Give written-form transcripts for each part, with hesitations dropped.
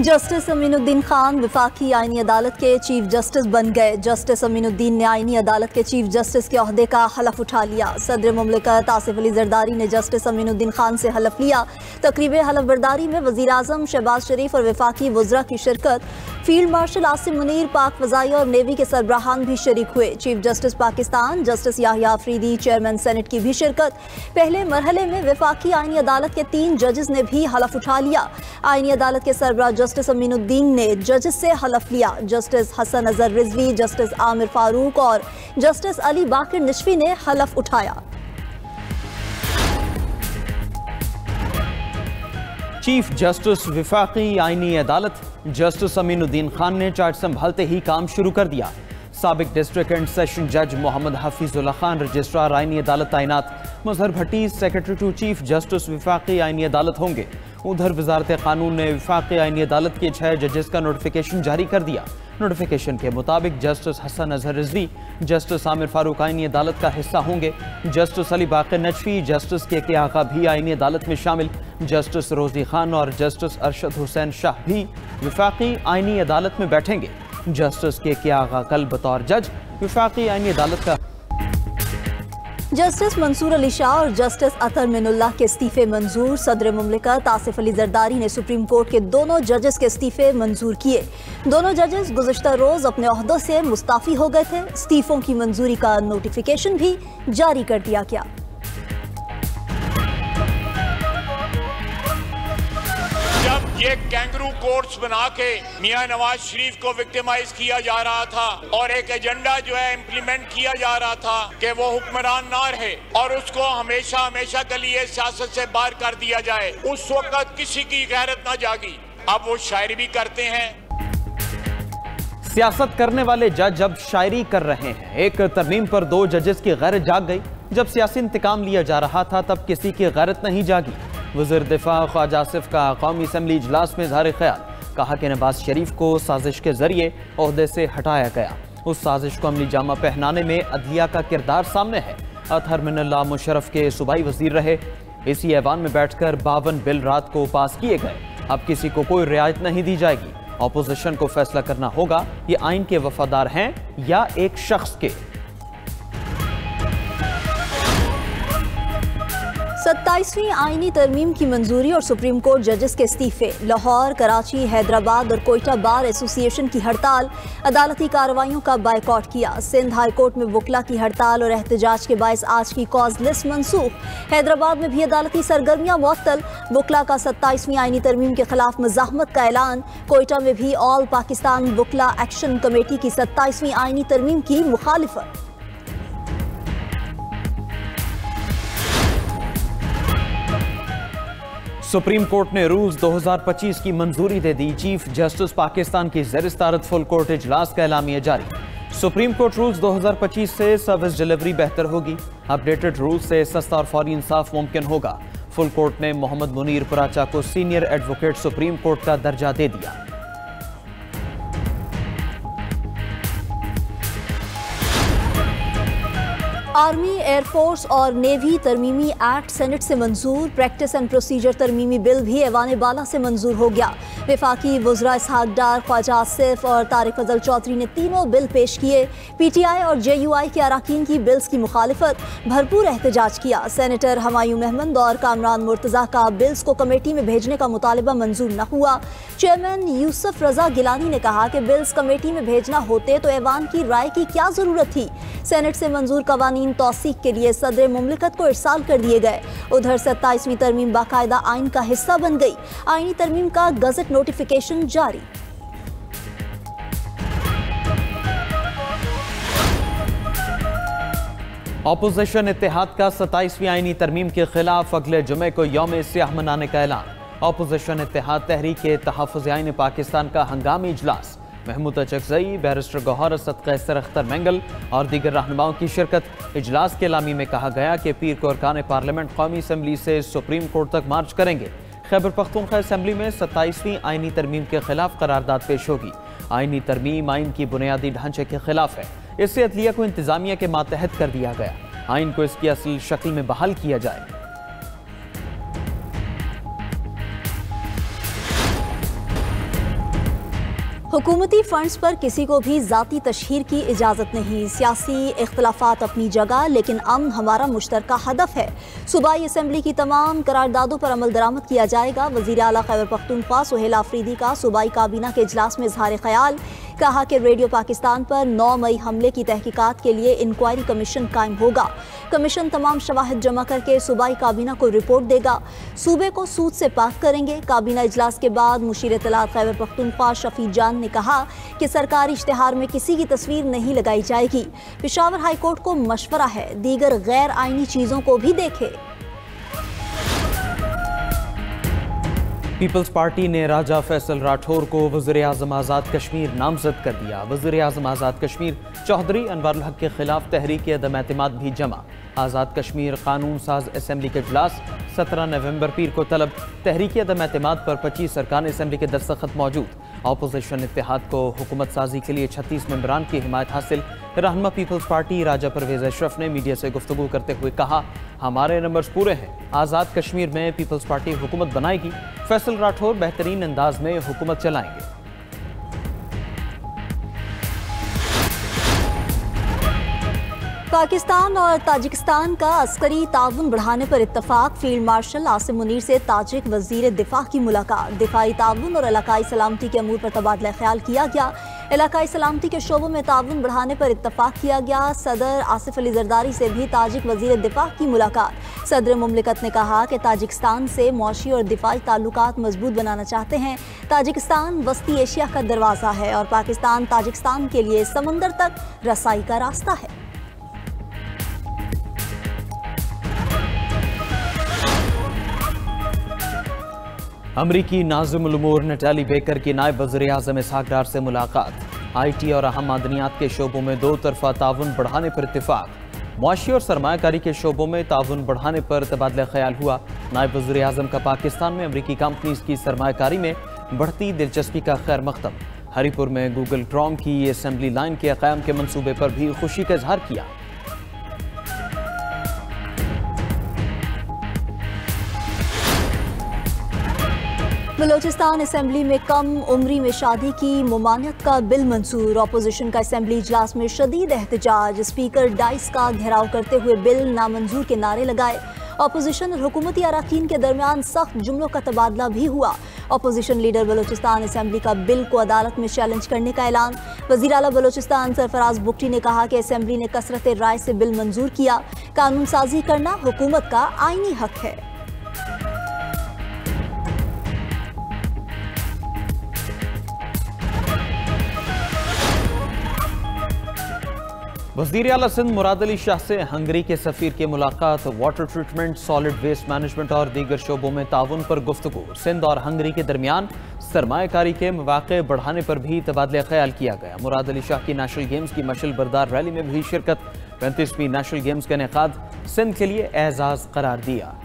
Justice Aminuddin Khan वफाकी आईनी अदालत के चीफ जस्टिस बन गए। जस्टिस अमीनुद्दीन ने आईनी अदालत के चीफ जस्टिस के ओहदे का हलफ उठा लिया। सदर मुमलिकत आसिफ अली जरदारी ने जस्टिस अमीनुद्दीन खान से हलफ लिया। तकरीब हलफ बर्दारी में वज़ीर आज़म शहबाज शरीफ और वफाकी वज़रा की शिरकत। फील्ड मार्शल आसिम मुनीर, पाक फ़ज़ाइया और नेवी के सरबराहान भी शरीक हुए। Chief justice Pakistan justice Yahya Afridi, chairman senate की भी शिरकत। पहले मरहले में वफाकी आईनी अदालत के 3 जजेस ने भी हलफ उठा लिया। आईनी अदालत के सरबराह जस्टिस अमीनुद्दीन ने जजेस से हलफ लिया। जस्टिस हसन अजहर रिजवी, जस्टिस आमिर फारूक और जस्टिस अली बाकिर निशफी ने हलफ उठाया। चीफ जस्टिस वफाकी आईनी अदालत जस्टिस अमीनुद्दीन खान ने चार्ज संभालते ही काम शुरू कर दिया। साबिक डिस्ट्रिक्ट एंड सेशन जज मोहम्मद हफीजुल्लाह खान रजिस्ट्रार आईनी अदालत तैनात। मजहर भट्टी सेक्रेटरी टू चीफ जस्टिस वफाकी आईनी अदालत होंगे। उधर वजारत कानून ने वफाकी आईनी अदालत के 6 जजेस का नोटिफिकेशन जारी कर दिया। नोटिफिकेशन के मुताबिक जस्टिस हसन अजहर रिजवी जस्टिस आमिर फारूक आईनी अदालत का हिस्सा होंगे। जस्टिस अली बाकिर नजफी, जस्टिस के आका भी आईनी अदालत में शामिल। जस्टिस रोजी खान और जस्टिस अरशद हुसैन शाह भी वफाकी आईनी अदालत में बैठेंगे। जस्टिस के आका कल बतौर जज वफाकी आईनी अदालत का। जस्टिस मंसूर अली शाह और जस्टिस अतर मिनुल्लाह के इस्तीफे मंजूर। सदर मुमलिकत आसिफ अली जरदारी ने सुप्रीम कोर्ट के दोनों जजेस के इस्तीफे मंजूर किए। दोनों जजेस गुज़श्ता रोज अपने ओहदों से मुस्ताफी हो गए थे। इस्तीफों की मंजूरी का नोटिफिकेशन भी जारी कर दिया गया। ये कैंगरू कोर्ट्स बना के मियां नवाज शरीफ को विक्टिमाइज किया जा रहा था और एक एजेंडा जो है इम्प्लीमेंट किया जा रहा था कि वो हुक्मरान ना रहे और उसको हमेशा हमेशा के लिए सियासत से बाहर कर दिया जाए। उस वक्त किसी की गैरत ना जागी। अब वो शायरी भी करते हैं। सियासत करने वाले जज अब शायरी कर रहे हैं। एक तरमीम पर 2 जजेस की गैरत जाग गई। जब सियासी इंतकाम लिया जा रहा था तब किसी की गैरत नहीं जागी। वज़ीर दिफा ख्वाजा आसिफ का कौमी असम्बली इजलास में इज़हार ख्याल, कहा कि नवाज शरीफ को साजिश के जरिए ओहदे से हटाया गया। उस साजिश को अमली जामा पहनाने में अदलिया का किरदार सामने है। अतहर मिनल्लाह मुशर्रफ के सूबाई वजीर रहे। इसी ऐवान में बैठकर 52 बिल रात को पास किए गए। अब किसी को कोई रियायत नहीं दी जाएगी। अपोजिशन को फैसला करना होगा ये आइन के वफादार हैं या एक शख्स के। 27वीं आईनी तरमीम की मंजूरी और सुप्रीम कोर्ट जजेस के इस्तीफे। लाहौर, कराची, हैदराबाद और कोयटा बार एसोसिएशन की हड़ताल। अदालती कार्रवाइयों का बायकॉट किया। सिंध हाई कोर्ट में वकला की हड़ताल और एहतजाज के बायस आज की कॉज लिस्ट मनसूख। हैदराबाद में भी अदालती सरगर्मियां मुअत्तल। वकला का 27वीं आईनी तरमीम के खिलाफ मज़ाहमत का ऐलान। कोयटा में भी ऑल पाकिस्तान वकला एक्शन कमेटी की 27वीं आईनी तरमीम की मुखालिफत। सुप्रीम कोर्ट ने रूल्स 2025 की मंजूरी दे दी। चीफ जस्टिस पाकिस्तान की ज़ेर-ए-सदारत फुल कोर्ट इजलास का एलामिया जारी। सुप्रीम कोर्ट रूल्स 2025 से सर्विस डिलीवरी बेहतर होगी। अपडेटेड रूल्स से सस्ता और फौरी इंसाफ मुमकिन होगा। फुल कोर्ट ने मोहम्मद मुनीर पुराचा को सीनियर एडवोकेट सुप्रीम कोर्ट का दर्जा दे दिया। आर्मी, एयरफोर्स और नेवी तरमीमी एक्ट सेनेट से मंजूर। प्रैक्टिस एंड प्रोसीजर तरमीमी बिल भी ऐवान बाला से मंजूर हो गया। वफाकी वज़रा इसहाक डार, ख्वाजा आसिफ और तारिक फजल चौधरी ने तीनों बिल पेश किए। PTI और JUI के अराकीन की बिल्स की मुखालिफत, भरपूर एहतजाज किया। सेनेटर हमायूं महमद और कामरान मुर्तज़ा का बिल्स को कमेटी में भेजने का मुतालबा मंजूर न हुआ। चेयरमैन यूसुफ रजा गिलानी ने कहा कि बिल्स कमेटी में भेजना होते तो ऐवान की राय की क्या जरूरत थी। सेनेट से मंजूर कवानीन तौसीक के लिए सदर मुमलिकत को इरसाल कर दिए गए। उधर 27वीं तरमीम बाकायदा आइन का हिस्सा बन गई। आइनी तरमीम का गजट नोटिफिकेशन जारी। अपोजिशन इत्तेहाद का 27वीं आइनी तरमीम के खिलाफ अगले जुमे को यौम सियाह मनाने का ऐलान। अपोजिशन इत्तेहाद तहरीक तहफ़्फ़ुज़ आइन पाकिस्तान का हंगामी इजलास। महमूद अचकज़ई, बैरिस्टर गौहर, सदक़ा अख्तर मेंगल और दीगर रहनुमाओं की शिरकत। इजलास के लामी में कहा गया कि पीर को अरकान पार्लियामेंट कौमी असम्बली से सुप्रीम कोर्ट तक मार्च करेंगे। खैबर पख्तूनख्वा असम्बली में 27वीं आइनी तरमीम के खिलाफ करारदाद पेश होगी। आइनी तरमीम आइन की बुनियादी ढांचे के खिलाफ है। इससे अदलिया को इंतजामिया के मातहत कर दिया गया। आइन को इसकी असल शक्ल में बहाल किया जाए। हुकूमती फंड्स पर किसी को भी ज़ाती तशहीर की इजाज़त नहीं। सियासी इख्तलाफात अपनी जगह, लेकिन अमन हमारा मुश्तरका हदफ है। सूबाई असम्बली की तमाम करारदादों पर अमल दरामद किया जाएगा। वज़ीर आला खैबर पख्तूनख्वा सुहेल आफरीदी का सूबाई काबीना के इजलास में इजहार ख्याल, कहा कि रेडियो पाकिस्तान पर 9 मई हमले की तहकीकात के लिए इंक्वायरी कमीशन कायम होगा। कमीशन तमाम शवाहिद जमा करके सूबाई काबीना को रिपोर्ट देगा। सूबे को सूद से पाक करेंगे। काबीना इजलास के बाद मुशीर इत्तलात खैबर पख्तूनख्वा शफी जान ने कहा कि सरकारी इश्तिहार में किसी की तस्वीर नहीं लगाई जाएगी। पेशावर हाई कोर्ट को मशवरा है दीगर गैर आईनी चीजों को भी देखे। पीपल्स पार्टी ने राजा फैसल राठौर को वज़ीर आज़म आज़ाद कश्मीर नामजद कर दिया। वज़ीर आज़म आज़ाद कश्मीर चौधरी अनवारुल हक के खिलाफ तहरीक अदम एतमाद भी जमा। आज़ाद कश्मीर कानून साज असम्बली के इजलास 17 नवंबर पीर को तलब। तहरीक अदम एतमाद पर 25 अरकान असम्बली के दस्तखत मौजूद। अपोजिशन इत्तेहाद को हुकूमत साजी के लिए 36 मेंबरान की हिमायत हासिल। रहनुमा पीपल्स पार्टी राजा परवेज अशरफ ने मीडिया से गुफ्तगू करते हुए कहा, हमारे नंबर्स पूरे हैं। आज़ाद कश्मीर में पीपल्स पार्टी हुकूमत बनाएगी। फैसल राठौर बेहतरीन अंदाज में हुकूमत चलाएंगे। पाकिस्तान और ताजिकिस्तान का अस्करी ताउन बढ़ाने पर इत्तफाक। फील्ड मार्शल आसिम मुनीर से ताजिक वजीर दिफा की मुलाकात। दिफाई ताउन और इलाकाई सलामती के अमूर पर तबादला ख्याल किया गया। इलाकाई सलामती के शोबों में ताउन बढ़ाने पर इत्तफाक किया गया। सदर आसिफ अली जरदारी से भी ताजिक वजीर दिफा की मुलाकात। सदर मुमलिकत ने कहा कि ताजिकिस्तान से मौशी और दिफाई ताल्लुकात मजबूत बनाना चाहते हैं। ताजिकिस्तान वस्ती एशिया का दरवाज़ा है और पाकिस्तान ताजिकिस्तान के लिए समंदर तक रसाई का रास्ता है। अमरीकी नाज़िमुल उमूर नटाली बेकर की नायब वज़ीर आज़म इसहाक डार से मुलाकात। IT और अहम मादनियात के शोबों में 2 तरफ़ा ताउन बढ़ाने पर इत्तिफाक। मुआशी और सरमायाकारी के शोबों में ताउन बढ़ाने पर तबादला ख्याल हुआ। नायब वज़ीर आज़म का पाकिस्तान में अमरीकी कंपनीज की सरमायाकारी में बढ़ती दिलचस्पी का खैर मकदम। हरीपुर में गूगल क्रोम की असम्बली लाइन के क़याम के मनसूबे पर भी खुशी का इजहार किया। बलोचिस्तान असम्बली में कम उम्री में शादी की मुमानियत का बिल मंजूर। अपोजिशन का असम्बली इजलास में शदीद एहतजाज। स्पीकर डाइस का घेराव करते हुए बिल नामंजूर के नारे लगाए। अपोजिशन और हुकूमती अराकीन के दरमियान सख्त जुमलों का तबादला भी हुआ। अपोजिशन लीडर बलोचिस्तान असम्बली का बिल को अदालत में चैलेंज करने का ऐलान। वज़ीर आला बलोचिस्तान सरफराज बुगटी ने कहा कि असम्बली ने कसरत राय से बिल मंजूर किया। कानून साजी करना हुकूमत का आईनी हक है। वज़ीर आला सिंध मुराद अली शाह से हंगरी के सफ़ीर की मुलाकात। Water treatment, solid waste management और दीगर शोबों में ताउन पर गुफ्तगू। सिंध और हंगरी के दरमियान सरमायाकारी के मौक़े बढ़ाने पर भी तबादला ख्याल किया गया। मुराद अली शाह की नेशनल गेम्स की मशल बरदार रैली में भी शिरकत। 35वीं नेशनल गेम्स का इनेकाद सिंध के लिए एजाज़ करार दिया।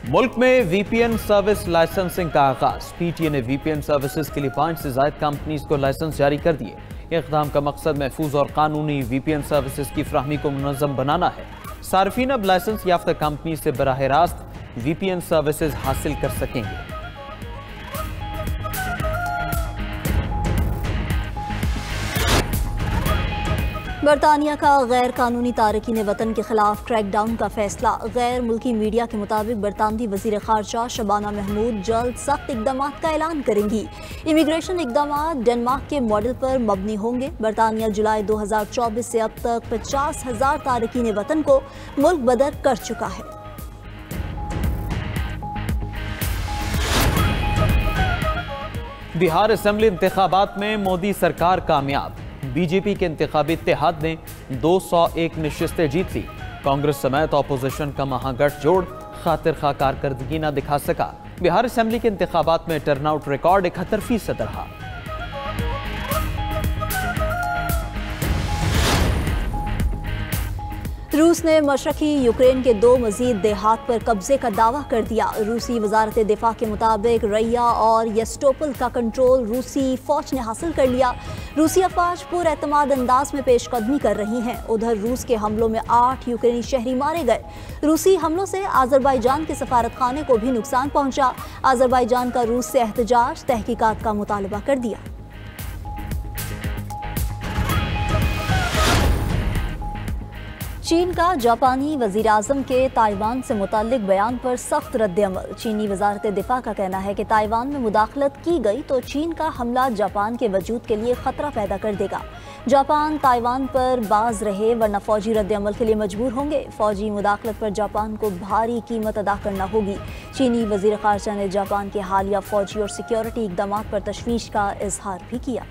मुल्क में VPN सर्विस लाइसेंसिंग का आगाज। PTA ने VPN सर्विसेज के लिए 5 से ज़ायद कंपनीज को लाइसेंस जारी कर दिए। इक़दाम का मकसद महफूज और कानूनी VPN सर्विसेज की फ्राहमी को मुनज़्ज़म बनाना है। सार्फिन अब लाइसेंस याफ्ता कंपनी से बराह रास्त VPN सर्विसेज हासिल कर सकेंगे। बरतानिया का गैर कानूनी तारकीन वतन के खिलाफ क्रैकडाउन का फैसला। गैर मुल्की मीडिया के मुताबिक बरतानवी वज़ीर ख़ारजा शबाना महमूद जल्द सख्त इक़दाम का ऐलान करेंगी। इमिग्रेशन इक़दाम डेनमार्क के मॉडल पर मबनी होंगे। बरतानिया जुलाई 2024 से अब तक 50,000 तारकीन वतन को मुल्क बदर कर चुका है। बिहार असम्बली इंतखाबात में मोदी सरकार कामयाब। बीजेपी के इंतखाबी इत्तेहाद ने 201 नशिस्तें जीत ली। कांग्रेस समेत अपोजिशन का महागठजोड़ खातिर खा कारकर्दगी न दिखा सका। बिहार असम्बली के इंतखाबात में टर्नआउट रिकॉर्ड 71% रहा। रूस ने मशरकी यूक्रेन के 2 मजीद देहात पर कब्जे का दावा कर दिया। रूसी वजारत दिफा के मुताबिक रैया और यस्टोपल का कंट्रोल रूसी फौज ने हासिल कर लिया। रूसी अफवाज पुरएतमाद अंदाज में पेशकदमी कर रही हैं। उधर रूस के हमलों में 8 यूक्रेनी शहरी मारे गए। रूसी हमलों से आज़रबाईजान के सफारत खाने को भी नुकसान पहुंचा। आज़रबाईजान का रूस से एहतजाज तहकीकात का मुतालबा कर दिया। चीन का जापानी वज़ीर-ए-आज़म के ताइवान से मुताल्लिक बयान पर सख्त रद्द-ए-अमल। चीनी वज़ारत दिफा का कहना है कि ताइवान में मुदाखलत की गई तो चीन का हमला जापान के वजूद के लिए खतरा पैदा कर देगा। जापान ताइवान पर बाज रहे वरना फौजी रद्द-ए-अमल के लिए मजबूर होंगे। फौजी मुदाखलत पर जापान को भारी कीमत अदा करना होगी। चीनी वज़ीर ख़ारजा ने जापान के हालिया फौजी और सिक्योरिटी इक़दामात पर तशवीश का इजहार भी किया।